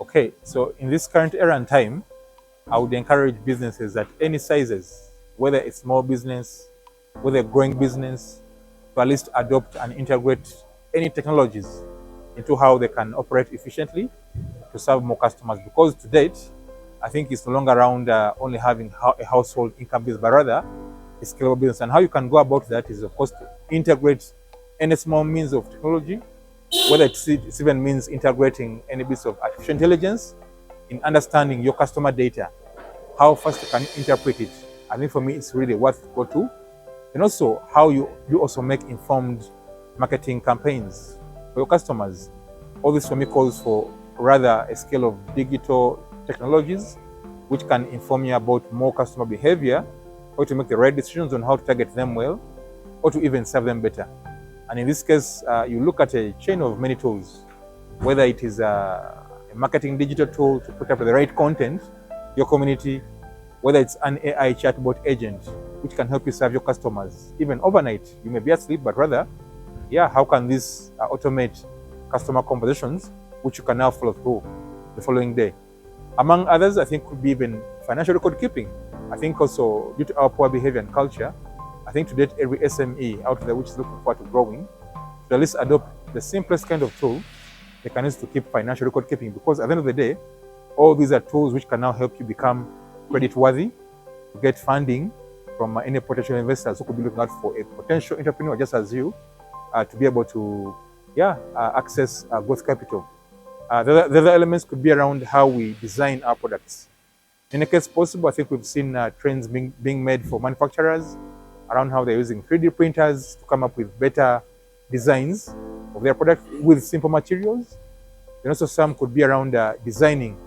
Okay, so in this current era and time, I would encourage businesses at any sizes, whether it's small business, whether a growing business, to at least adopt and integrate any technologies into how they can operate efficiently to serve more customers. Because to date, I think it's no longer around only having a household income business, but rather a scalable business. And how you can go about that is, of course, to integrate any small means of technology, whether it even means integrating any bits of artificial intelligence in understanding your customer data, how fast you can interpret it. I think for me, it's really worth to go to. And also how you also make informed marketing campaigns for your customers. All this for me calls for rather a scale of digital technologies which can inform you about more customer behavior, or to make the right decisions on how to target them well, or to even serve them better. And in this case, you look at a chain of many tools, whether it is a marketing digital tool to put up the right content, your community, whether it's an AI chatbot agent, which can help you serve your customers. Even overnight, you may be asleep, but rather, how can this automate customer conversations, which you can now follow through the following day? Among others, I think could be even financial record keeping. I think also due to our poor behavior and culture, I think to date every SME out there which is looking forward to growing should at least adopt the simplest kind of tool they can use to keep financial record keeping, because at the end of the day, all these are tools which can now help you become credit worthy, to get funding from any potential investors who could be looking out for a potential entrepreneur just as you, to be able to access growth capital. The other elements could be around how we design our products. In a case possible, I think we've seen trends being made for manufacturers around how they're using 3D printers to come up with better designs of their product with simple materials. And also some could be around designing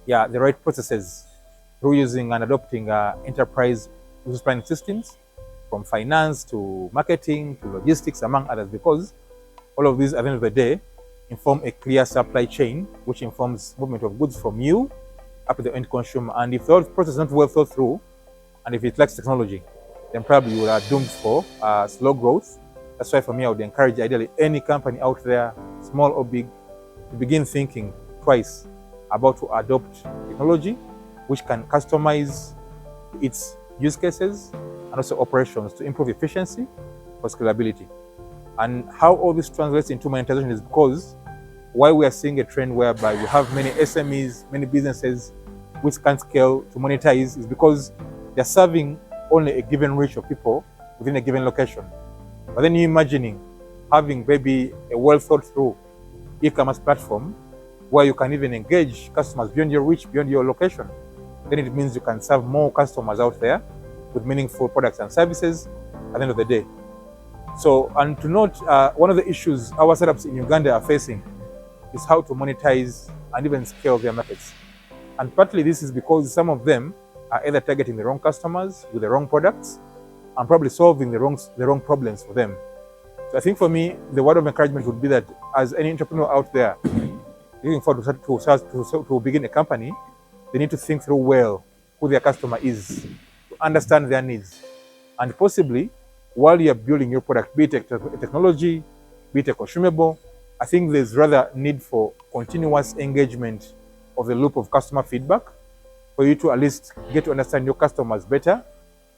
the right processes through using and adopting enterprise business planning systems, from finance to marketing to logistics, among others, because all of these at the end of the day inform a clear supply chain, which informs movement of goods from you up to the end consumer. And if the process is not well thought through, and if it lacks technology, then probably you are doomed for slow growth. That's why for me, I would encourage ideally any company out there, small or big, to begin thinking twice about to adopt technology which can customize its use cases and also operations to improve efficiency for scalability. And how all this translates into monetization is because why we are seeing a trend whereby we have many SMEs, many businesses which can't scale to monetize, is because they're serving only a given reach of people within a given location. But then you imagining having maybe a well thought through e-commerce platform where you can even engage customers beyond your reach, beyond your location, then it means you can serve more customers out there with meaningful products and services at the end of the day. So, and to note, one of the issues our startups in Uganda are facing is how to monetize and even scale their markets. And partly this is because some of them are either targeting the wrong customers with the wrong products and probably solving the wrong problems for them. So I think for me, the word of encouragement would be that as any entrepreneur out there looking forward to begin a company, they need to think through well who their customer is, to understand their needs. And possibly, while you're building your product, be it a technology, be it a consumable, I think there's rather need for continuous engagement of the loop of customer feedback for you to at least get to understand your customers better,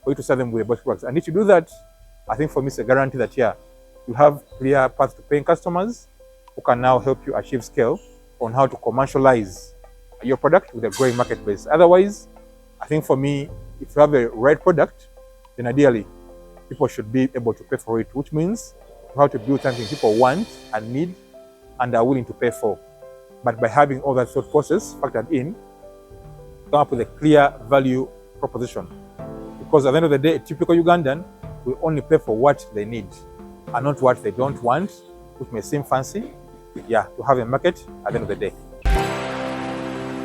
for you to serve them with the best products. And if you do that, I think for me it's a guarantee that you have clear paths to paying customers who can now help you achieve scale on how to commercialize your product with a growing marketplace. Otherwise, I think for me, if you have a right product, then ideally people should be able to pay for it, which means you have to build something people want and need and are willing to pay for. But by having all that thought process factored in, come up with a clear value proposition. Because at the end of the day, a typical Ugandan will only pay for what they need and not what they don't want, which may seem fancy, to have a market at the end of the day.